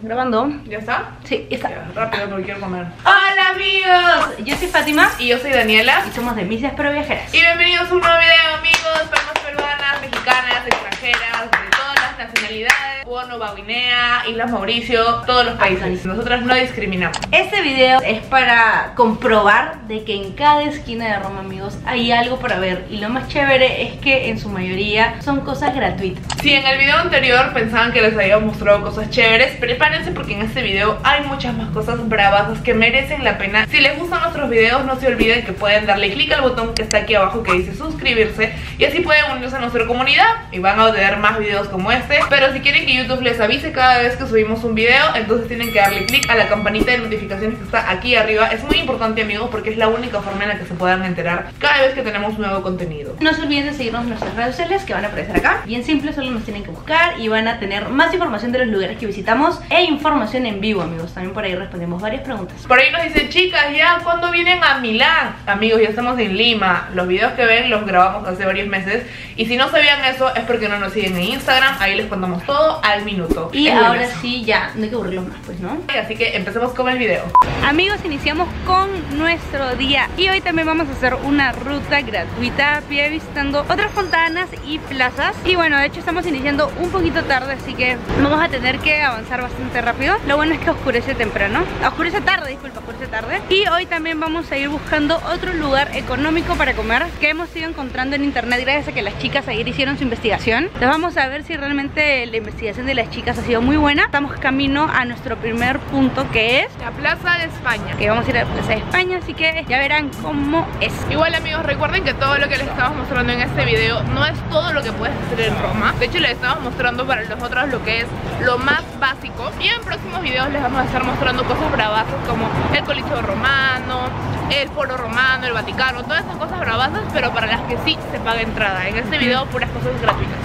Grabando. ¿Ya está? Sí, está. Ya, rápido porque quiero comer. Hola amigos, yo soy Fátima. Y yo soy Daniela. Y somos de Misias Pero Viajeras. Y bienvenidos a un nuevo video, amigos. Palmas peruanas, mexicanas, extranjeras, de todas las nacionalidades. Papúa Nueva Guinea, Islas Mauricio, todos los países. Nosotras no discriminamos. Este video es para comprobar de que en cada esquina de Roma, amigos, hay algo para ver. Y lo más chévere es que en su mayoría son cosas gratuitas. Si en el video anterior pensaban que les había mostrado cosas chéveres, prepárense porque en este video hay muchas más cosas bravas que merecen la pena. Si les gustan nuestros videos, no se olviden que pueden darle clic al botón que está aquí abajo que dice suscribirse, y así pueden unirse a nuestra comunidad y van a tener más videos como este. Pero si quieren que YouTube les avise cada vez que subimos un video, entonces tienen que darle clic a la campanita de notificaciones que está aquí arriba. Es muy importante, amigos, porque es la única forma en la que se puedan enterar cada vez que tenemos nuevo contenido. No se olviden de seguirnos en nuestras redes sociales que van a aparecer acá. Bien simple, solo nos tienen que buscar y van a tener más información de los lugares que visitamos e información en vivo, amigos. También por ahí respondemos varias preguntas. Por ahí nos dicen, chicas, ¿ya cuándo vienen a Milán? Amigos, ya estamos en Lima. Los videos que ven los grabamos hace varios meses. Y si no sabían eso es porque no nos siguen en Instagram. Ahí les contamos todo al minuto. Y ahora sí, ya, no hay que aburrirlos más, pues, ¿no? Así que empecemos con el video. Amigos, iniciamos con nuestro día. Y hoy también vamos a hacer una ruta gratuita a pie visitando otras fontanas y plazas. Y bueno, de hecho estamos iniciando un poquito tarde, así que vamos a tener que avanzar bastante rápido. Lo bueno es que oscurece temprano. Oscurece tarde, disculpa, oscurece tarde. Y hoy también vamos a ir buscando otro lugar económico para comer que hemos ido encontrando en internet gracias a que las chicas ayer hicieron su investigación. Entonces vamos a ver si realmente la investigación de las chicas ha sido muy buena. Estamos camino a nuestro primer punto, que es la Plaza de España. Que vamos a ir a la Plaza de España, así que ya verán cómo es. Igual, amigos, recuerden que todo lo que les estamos mostrando en este video no es todo lo que puedes hacer en Roma. De hecho, les estamos mostrando para nosotros lo que es lo más básico. Y en próximos videos les vamos a estar mostrando cosas bravazas como el Coliseo Romano, el Foro Romano, el Vaticano, todas esas cosas bravazas, pero para las que sí se paga entrada. En este video puras cosas gratuitas.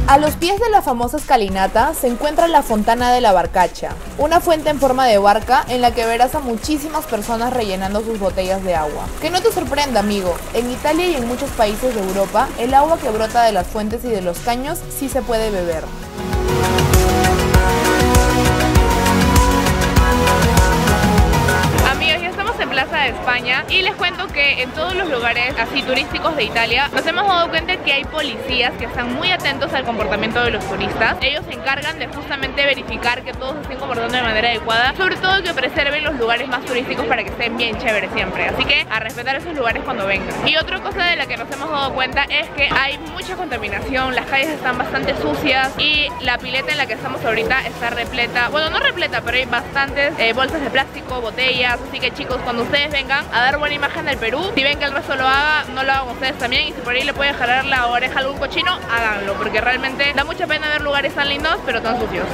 A los pies de la famosa escalinata se encuentra la Fontana de la Barcacha, una fuente en forma de barca en la que verás a muchísimas personas rellenando sus botellas de agua. Que no te sorprenda, amigo, en Italia y en muchos países de Europa, el agua que brota de las fuentes y de los caños sí se puede beber. En Plaza de España, y les cuento que en todos los lugares así turísticos de Italia nos hemos dado cuenta que hay policías que están muy atentos al comportamiento de los turistas. Ellos se encargan de justamente verificar que todos se estén comportando de manera adecuada, sobre todo que preserven los lugares más turísticos para que estén bien chéveres siempre, así que a respetar esos lugares cuando vengan. Y otra cosa de la que nos hemos dado cuenta es que hay mucha contaminación, las calles están bastante sucias y la pileta en la que estamos ahorita está repleta, bueno, no repleta, pero hay bastantes bolsas de plástico, botellas, así que chicos, cuando ustedes vengan a dar buena imagen del Perú, si ven que el resto lo haga, no lo hagan ustedes también. Y si por ahí le pueden jalar la oreja a algún cochino, háganlo, porque realmente da mucha pena ver lugares tan lindos pero tan sucios.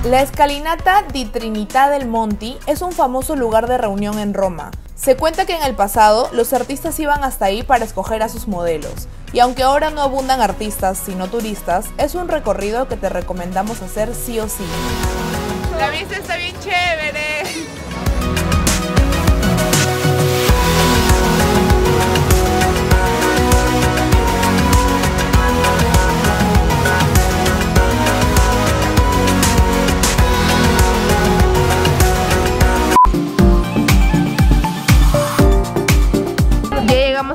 La escalinata di Trinità del Monti es un famoso lugar de reunión en Roma. Se cuenta que en el pasado los artistas iban hasta ahí para escoger a sus modelos. Y aunque ahora no abundan artistas sino turistas, es un recorrido que te recomendamos hacer sí o sí. La vista está bien chévere.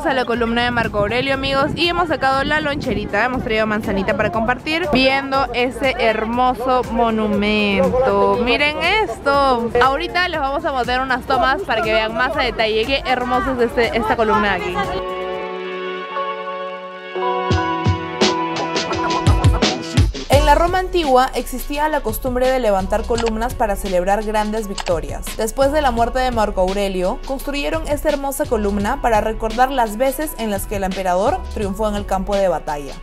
A la columna de Marco Aurelio, amigos, y hemos sacado la loncherita, hemos traído manzanita para compartir viendo ese hermoso monumento. Miren esto. Ahorita les vamos a botar unas tomas para que vean más a detalle qué hermoso es esta columna de aquí. En la Roma antigua existía la costumbre de levantar columnas para celebrar grandes victorias. Después de la muerte de Marco Aurelio, construyeron esta hermosa columna para recordar las veces en las que el emperador triunfó en el campo de batalla.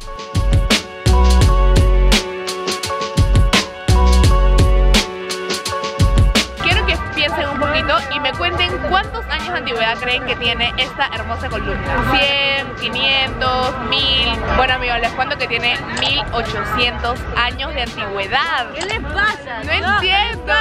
Piensen un poquito y me cuenten cuántos años de antigüedad creen que tiene esta hermosa columna. 100, 500, 1000. Bueno, amigos, les cuento que tiene 1800 años de antigüedad. ¿Qué les pasa? No entiendo.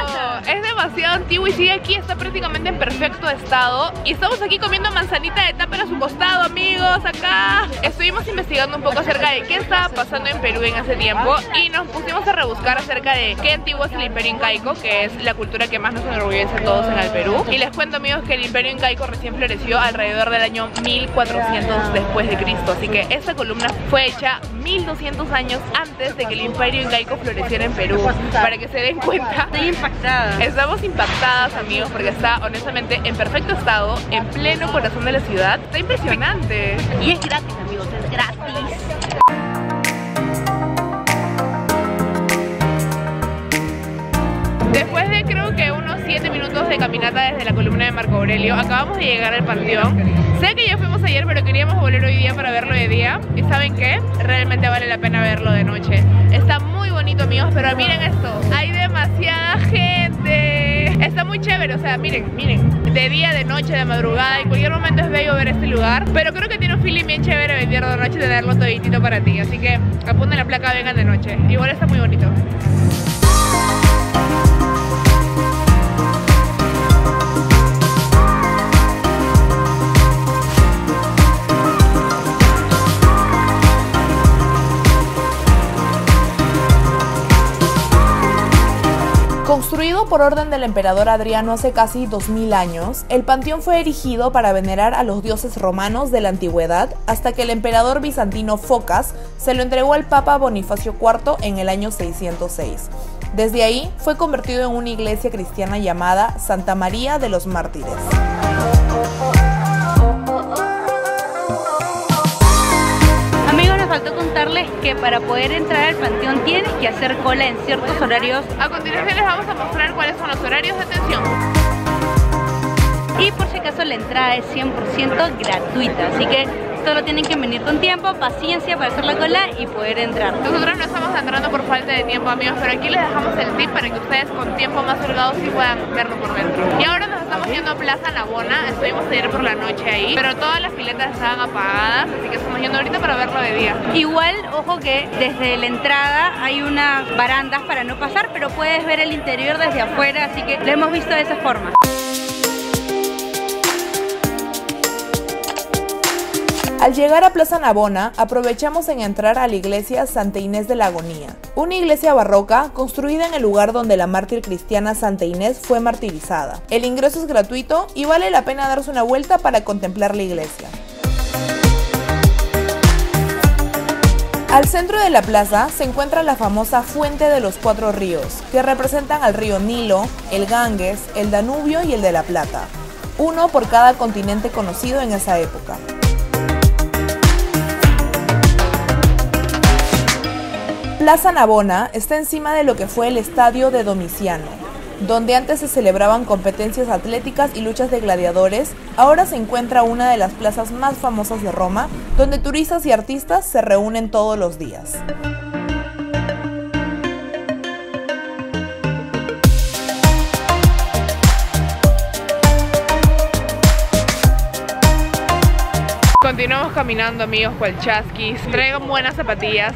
Es demasiado antiguo y sigue aquí, está prácticamente en perfecto estado. Y estamos aquí comiendo manzanita de tupper a su costado, amigos, acá. Estuvimos investigando un poco acerca de qué estaba pasando en Perú en ese tiempo y nos pusimos a rebuscar acerca de qué antiguo es el Imperio Incaico, que es la cultura que más nos enorgullece a todos en el Perú. Y les cuento, amigos, que el Imperio Incaico recién floreció alrededor del año 1400 después de Cristo. Así que esta columna fue hecha 1200 años antes de que el Imperio Incaico floreciera en Perú, para que se den cuenta. Estoy impactada. Estamos impactadas, amigos, porque está honestamente en perfecto estado, en pleno corazón de la ciudad. Está impresionante. Y es gratis, amigos, es gratis. Después de creo que unos 7 minutos de caminata desde la columna de Marco Aurelio, acabamos de llegar al Panteón. Sé que ya fuimos ayer, pero queríamos volver hoy día para verlo de día. ¿Y saben qué? Realmente vale la pena verlo de noche. Está muy bonito, amigos, pero miren esto. Hay demasiada gente. Está muy chévere, o sea, miren. De día, de noche, de madrugada, en cualquier momento es bello ver este lugar. Pero creo que tiene un feeling bien chévere venir de noche y tenerlo toditito para ti. Así que apunten la placa, vengan de noche. Igual está muy bonito. Construido por orden del emperador Adriano hace casi 2000 años, el panteón fue erigido para venerar a los dioses romanos de la antigüedad hasta que el emperador bizantino Focas se lo entregó al papa Bonifacio IV en el año 606. Desde ahí fue convertido en una iglesia cristiana llamada Santa María de los Mártires. Amigos, nos faltó contarles que para poder entrar al panteón tienes que hacer cola en ciertos horarios. A continuación les vamos a mostrar cuáles son los horarios de atención. Y por si acaso la entrada es 100% gratuita, así que solo tienen que venir con tiempo, paciencia para hacer la cola y poder entrar. Nosotros no estamos entrando por falta de tiempo, amigos, pero aquí les dejamos el tip para que ustedes con tiempo más holgado sí puedan verlo por dentro. Y ahora nos estamos yendo a Plaza Navona. Estuvimos ayer por la noche ahí, pero todas las filetas estaban apagadas, así que estamos yendo ahorita para verlo de día. Igual, ojo que desde la entrada hay unas barandas para no pasar, pero puedes ver el interior desde afuera, así que lo hemos visto de esa forma. Al llegar a Plaza Navona, aprovechamos en entrar a la iglesia Santa Inés de la Agonía, una iglesia barroca construida en el lugar donde la mártir cristiana Santa Inés fue martirizada. El ingreso es gratuito y vale la pena darse una vuelta para contemplar la iglesia. Al centro de la plaza se encuentra la famosa Fuente de los Cuatro Ríos, que representan al río Nilo, el Ganges, el Danubio y el de la Plata, uno por cada continente conocido en esa época. Plaza Navona está encima de lo que fue el estadio de Domiciano, donde antes se celebraban competencias atléticas y luchas de gladiadores. Ahora se encuentra una de las plazas más famosas de Roma, donde turistas y artistas se reúnen todos los días. Continuamos caminando, amigos, cual chasquis. Traigan buenas zapatillas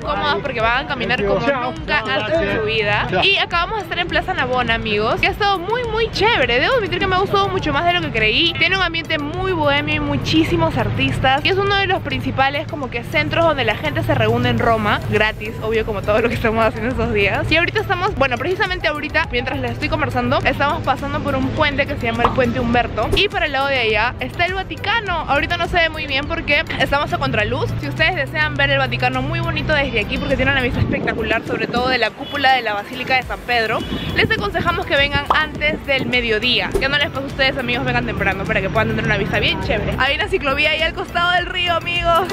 cómodas porque van a caminar como nunca antes de su vida. Y acabamos de estar en Plaza Navona, amigos, que ha estado muy chévere. Debo admitir que me ha gustado mucho más de lo que creí. Tiene un ambiente muy bohemio y muchísimos artistas. Y es uno de los principales como que centros donde la gente se reúne en Roma, gratis, obvio, como todo lo que estamos haciendo estos días. Y ahorita estamos, bueno, precisamente ahorita, mientras les estoy conversando, estamos pasando por un puente que se llama el Puente Humberto. Y para el lado de allá está el Vaticano. Ahorita no se ve muy bien porque estamos a contraluz. Si ustedes desean ver el Vaticano muy bonito desde aquí, porque tiene una vista espectacular, sobre todo de la cúpula de la Basílica de San Pedro, les aconsejamos que vengan antes del mediodía. Que no les pase a ustedes, amigos, vengan temprano para que puedan tener una vista bien chévere. Hay una ciclovía ahí al costado del río, amigos.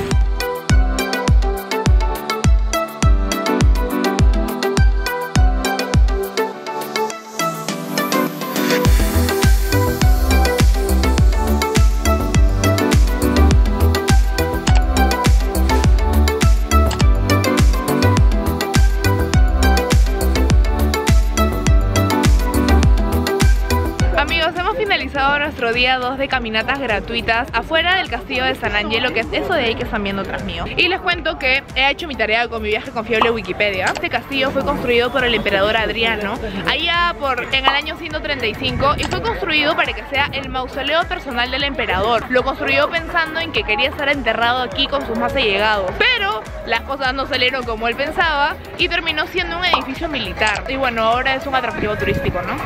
Amigos, hemos finalizado nuestro día 2 de caminatas gratuitas afuera del castillo de San Angelo, que es eso de ahí que están viendo tras mío. Y les cuento que he hecho mi tarea con mi viaje confiable Wikipedia. Este castillo fue construido por el emperador Adriano allá en el año 135 y fue construido para que sea el mausoleo personal del emperador. Lo construyó pensando en que quería estar enterrado aquí con sus más allegados, pero las cosas no salieron como él pensaba y terminó siendo un edificio militar. Y bueno, ahora es un atractivo turístico, ¿no?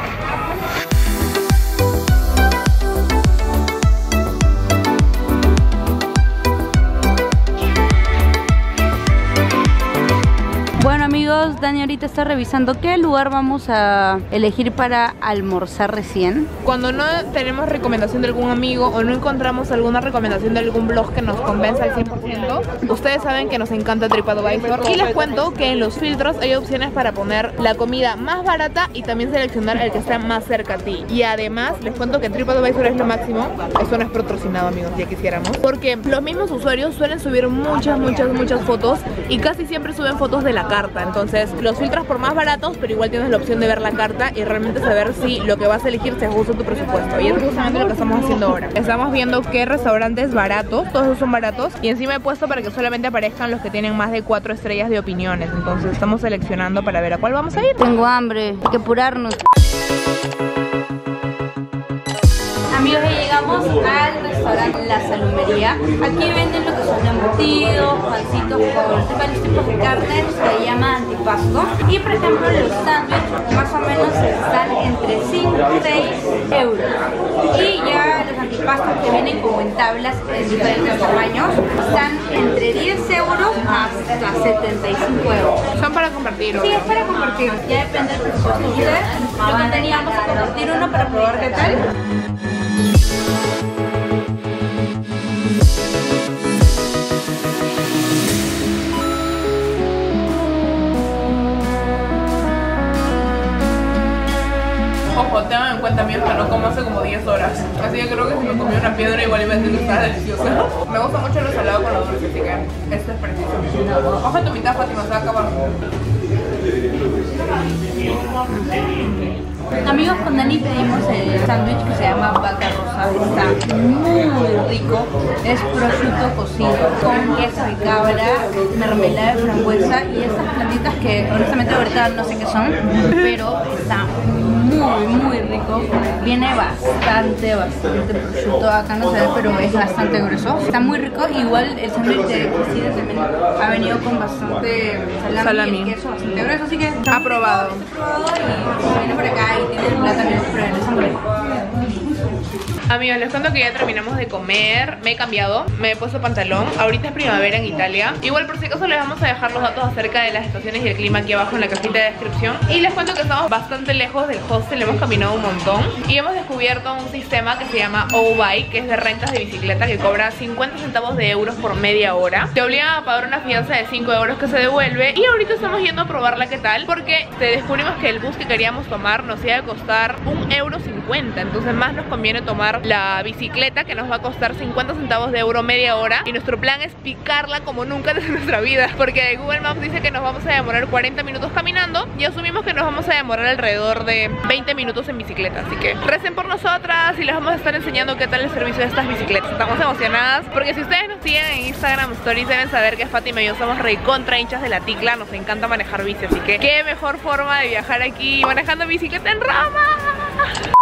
Bueno amigos, Dani ahorita está revisando qué lugar vamos a elegir para almorzar recién. Cuando no tenemos recomendación de algún amigo o no encontramos alguna recomendación de algún blog que nos convenza al 100%, ustedes saben que nos encanta TripAdvisor y les cuento que en los filtros hay opciones para poner la comida más barata y también seleccionar el que está más cerca a ti. Y además les cuento que TripAdvisor es lo máximo. Eso no es patrocinado, amigos, ya quisiéramos, porque los mismos usuarios suelen subir muchas fotos y casi siempre suben fotos de la carta. Entonces los filtras por más baratos, pero igual tienes la opción de ver la carta y realmente saber si lo que vas a elegir se ajusta a tu presupuesto. Y es justamente lo que estamos haciendo ahora. Estamos viendo qué restaurantes baratos, todos son baratos, y encima he puesto para que solamente aparezcan los que tienen más de 4 estrellas de opiniones. Entonces estamos seleccionando para ver a cuál vamos a ir. Tengo hambre, hay que apurarnos. Amigos, ya llegamos al restaurante La Salumería. Aquí venden lo que son embutidos, pancitos con varios tipos de carne, se llama antipasto. Y por ejemplo los sándwiches más o menos están entre 5 y 6 euros. Y ya los antipastos que vienen como en tablas en diferentes tamaños están entre 10 euros hasta 75 euros. Son para compartir, ¿o? Sí, es para compartir. Ya depende del presupuesto de ustedes. Lo que teníamos a compartir uno para probar qué tal. Ojo, tengan en cuenta, amigos, que no como hace como 10 horas. Así que creo que si me comí una piedra igual iba a decir que estaba deliciosa. Me gusta mucho lo salado con lo dulce, así que esto es preciso. Ojo tu mitad, Fátima, se va a acabar. Amigos, con Dani pedimos el sándwich que se llama vaca rosa. Está muy rico. Es prosciutto cocido con queso de cabra, mermelada de frambuesa y estas plantitas que honestamente ahorita no sé qué son, pero está muy rico. Viene bastante prosciutto. Acá no se ve, pero es bastante grueso. Está muy rico. Igual el sándwich de quesillo también ha venido con bastante salami y queso bastante grueso, así que aprobado. Y viene por acá y tiene el plátano pero es hambre. Amigos, les cuento que ya terminamos de comer. Me he cambiado, me he puesto pantalón. Ahorita es primavera en Italia. Igual por si acaso les vamos a dejar los datos acerca de las estaciones y el clima aquí abajo en la cajita de descripción. Y les cuento que estamos bastante lejos del hostel, hemos caminado un montón y hemos descubierto un sistema que se llama O-Bike, que es de rentas de bicicleta, que cobra 50 centavos de euros por media hora. Te obligan a pagar una fianza de 5 euros que se devuelve. Y ahorita estamos yendo a probarla qué tal, porque descubrimos que el bus que queríamos tomar nos iba a costar 1,50 euros. Entonces más nos conviene tomar la bicicleta, que nos va a costar 50 centavos de euro media hora. Y nuestro plan es picarla como nunca en nuestra vida, porque Google Maps dice que nos vamos a demorar 40 minutos caminando y asumimos que nos vamos a demorar alrededor de 20 minutos en bicicleta. Así que recen por nosotras y les vamos a estar enseñando qué tal el servicio de estas bicicletas. Estamos emocionadas porque si ustedes nos siguen en Instagram Stories deben saber que Fátima y yo somos recontra hinchas de la ticla. Nos encanta manejar bici, así que qué mejor forma de viajar aquí manejando bicicleta en Roma.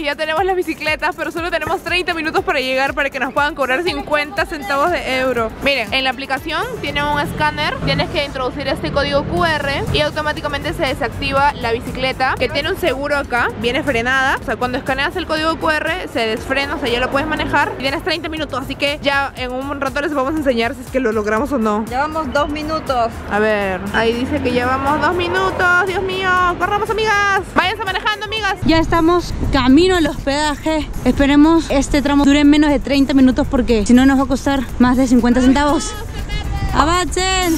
Ya tenemos las bicicletas, pero solo tenemos 30 minutos para llegar para que nos puedan cobrar 50 centavos de euro. Miren, en la aplicación tiene un escáner, tienes que introducir este código QR y automáticamente se desactiva la bicicleta, que tiene un seguro acá, viene frenada. O sea, cuando escaneas el código QR se desfrena, o sea, ya lo puedes manejar y tienes 30 minutos, así que ya en un rato les vamos a enseñar si es que lo logramos o no. Ya vamos 2 minutos. A ver, ahí dice que ya vamos 2 minutos, Dios mío, corramos, amigas. Váyanse manejando, amigas. Ya estamos camino al hospedaje. Esperemos este tramo dure menos de 30 minutos porque si no nos va a costar más de 50 centavos. ¡Avancen!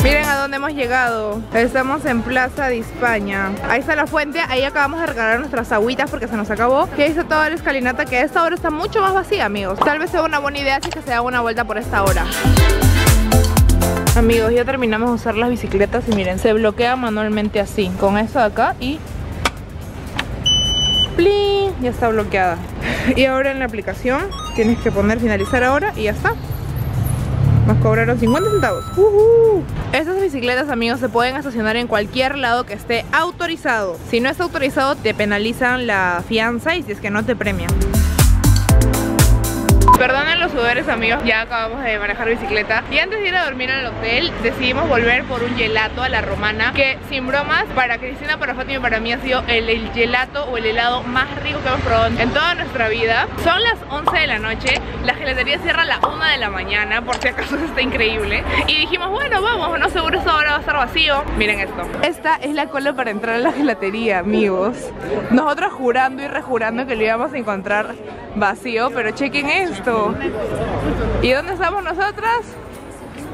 Miren a dónde hemos llegado. Estamos en Plaza de España. Ahí está la fuente. Ahí acabamos de recargar nuestras agüitas porque se nos acabó. Que dice toda la escalinata que a esta hora está mucho más vacía, amigos. Tal vez sea una buena idea si es que se da una vuelta por esta hora. Amigos, ya terminamos de usar las bicicletas y miren, se bloquea manualmente así, con esto de acá y ¡Plin! Ya está bloqueada. Y ahora en la aplicación tienes que poner finalizar ahora y ya está. Nos cobraron 50 centavos. Estas bicicletas, amigos, se pueden estacionar en cualquier lado que esté autorizado. Si no está autorizado, te penalizan la fianza y si es que no, te premian. Perdonen los sudores, amigos, ya acabamos de manejar bicicleta. Y antes de ir a dormir al hotel, decidimos volver por un gelato a la Romana, que sin bromas, para Cristina, para Fátima y para mí ha sido el gelato o el helado más rico que hemos probado en toda nuestra vida. Son las 11 de la noche, la gelatería cierra a la 1 de la mañana, por si acaso está increíble. Y dijimos, bueno, vamos, no seguro eso ahora va a estar vacío. Miren esto. Esta es la cola para entrar a la gelatería, amigos. Nosotros jurando y rejurando que lo íbamos a encontrar vacío, pero chequen esto. ¿Y dónde estamos nosotras?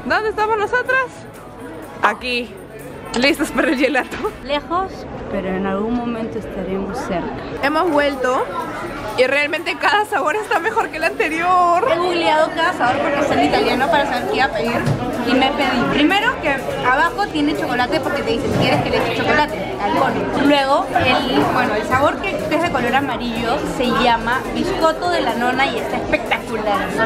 ¿Dónde estamos nosotras? Aquí, listos para el gelato. Lejos, pero en algún momento estaremos cerca. Hemos vuelto y realmente cada sabor está mejor que el anterior. He googleado cada sabor porque es en italiano para saber qué iba a pedir. Y me pedí, primero que abajo tiene chocolate porque te dice si quieres que le eche chocolate al cono. Luego, el sabor que es de color amarillo se llama biscotto de la nona y está espectacular.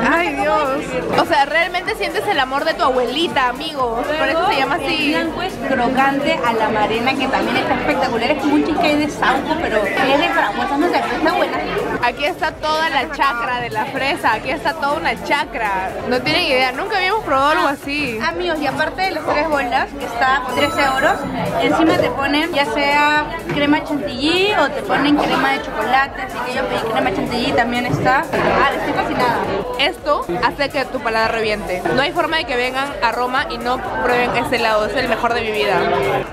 Ay, Dios. O sea, realmente sientes el amor de tu abuelita, amigos. Luego, por eso se llama así. El blanco es crocante a la marena, que también está espectacular. Es como un cheesecake de sauco, pero es de frambuesas, no sé, está buena. Aquí está toda la chacra de la fresa. Aquí está toda una chacra. No tienen idea, nunca habíamos probado algo así. Amigos, y aparte de las 3 bolas, que está a 13 euros, encima te ponen ya sea crema chantilly o te ponen crema de chocolate. Así que yo pedí crema chantilly, también está. Estoy fascinada. Esto hace que tu paladar reviente. No hay forma de que vengan a Roma y no prueben ese helado. Es el mejor de mi vida.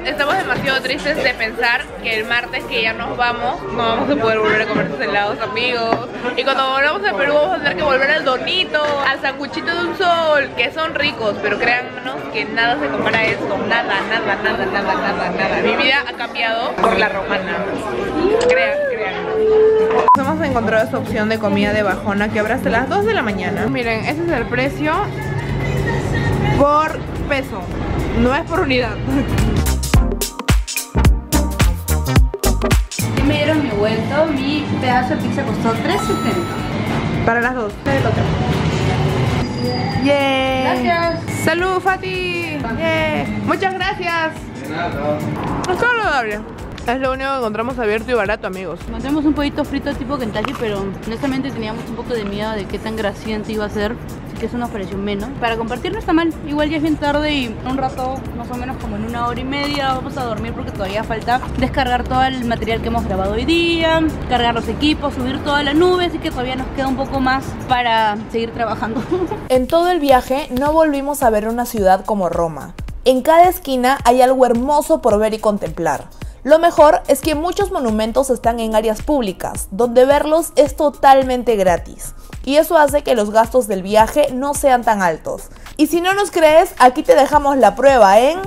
Estamos demasiado tristes de pensar que el martes que ya nos vamos, no vamos a poder volver a comer esos helados, amigos. Y cuando volvamos a Perú vamos a tener que volver al donito, al sanguchito de un sol, que son ricos, pero créannos que nada se compara a esto. Nada. Mi vida ha cambiado por la Romana. Crean. Hemos encontrado esta opción de comida de bajona que abre hasta las 2 de la mañana. Miren, ese es el precio por peso, no es por unidad. Y me dieron mi vuelto, mi pedazo de pizza costó $3.70. Para las 2. ¡Yeah! Gracias. ¡Salud, Fati! ¡Yeah! ¡Muchas gracias! De nada. Es saludable. Es lo único que encontramos abierto y barato, amigos. Encontramos un pollito frito tipo Kentucky, pero honestamente teníamos un poco de miedo de qué tan grasiento iba a ser. Así que eso nos pareció menos. Para compartir no está mal. Igual ya es bien tarde y un rato, más o menos como en 1 hora y media, vamos a dormir porque todavía falta descargar todo el material que hemos grabado hoy día, cargar los equipos, subir toda la nube, así que todavía nos queda un poco más para seguir trabajando. En todo el viaje no volvimos a ver una ciudad como Roma. En cada esquina hay algo hermoso por ver y contemplar. Lo mejor es que muchos monumentos están en áreas públicas, donde verlos es totalmente gratis. Y eso hace que los gastos del viaje no sean tan altos. Y si no nos crees, aquí te dejamos la prueba en...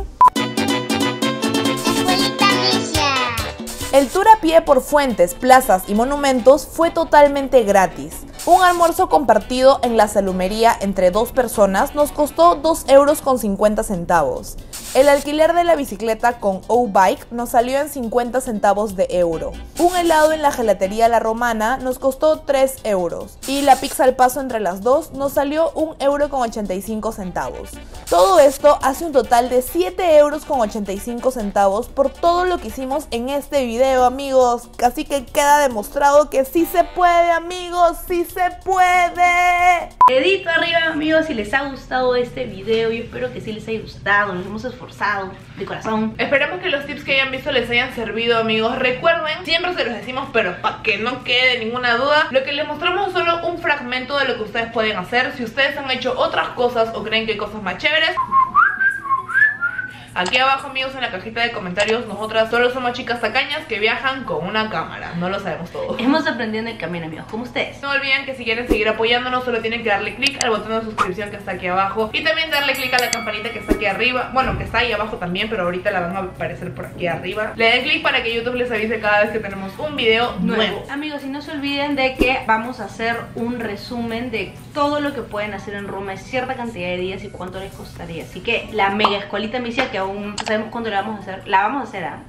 El tour a pie por fuentes, plazas y monumentos fue totalmente gratis. Un almuerzo compartido en la salumería entre 2 personas nos costó 2,50 €. El alquiler de la bicicleta con O-Bike nos salió en 50 centavos de euro. Un helado en la gelatería La Romana nos costó 3 euros. Y la pizza al paso entre las dos nos salió 1,85 €. Todo esto hace un total de 7,85 € por todo lo que hicimos en este video, amigos. Así que queda demostrado que sí se puede, amigos, sí se puede. Dedito arriba, amigos, si les ha gustado este video. Yo espero que sí les haya gustado. Nos hemos esforzado de corazón. Esperemos que los tips que hayan visto les hayan servido, amigos. Recuerden, siempre se los decimos, pero para que no quede ninguna duda, lo que les mostramos es solo un fragmento de lo que ustedes pueden hacer. Si ustedes han hecho otras cosas o creen que hay cosas más chéveres, aquí abajo, amigos, en la cajita de comentarios, nosotras solo somos chicas tacañas que viajan con una cámara. No lo sabemos todo. Hemos aprendido en el camino, amigos, como ustedes. No olviden que si quieren seguir apoyándonos, solo tienen que darle click al botón de suscripción que está aquí abajo. Y también darle click a la campanita que está aquí arriba. Bueno, que está ahí abajo también, pero ahorita la van a aparecer por aquí arriba. Le den click para que YouTube les avise cada vez que tenemos un video nuevo. Amigos, y no se olviden de que vamos a hacer un resumen de todo lo que pueden hacer en Roma en cierta cantidad de días y cuánto les costaría. Así que la mega escuelita misia, que aún no sabemos cuándo la vamos a hacer,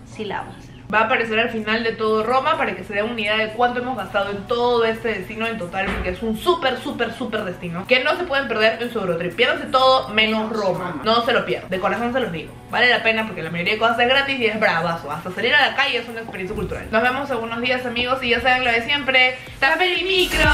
sí la vamos a hacer. va a aparecer al final de todo Roma para que se den una idea de cuánto hemos gastado en todo este destino en total, porque es un súper destino que no se pueden perder en su Eurotrip. Piérdanse todo menos Roma, no se lo pierdan, de corazón se los digo, vale la pena porque la mayoría de cosas es gratis y es bravazo, hasta salir a la calle es una experiencia cultural. Nos vemos en unos días, amigos, y ya saben lo de siempre, ¡tapen el micro!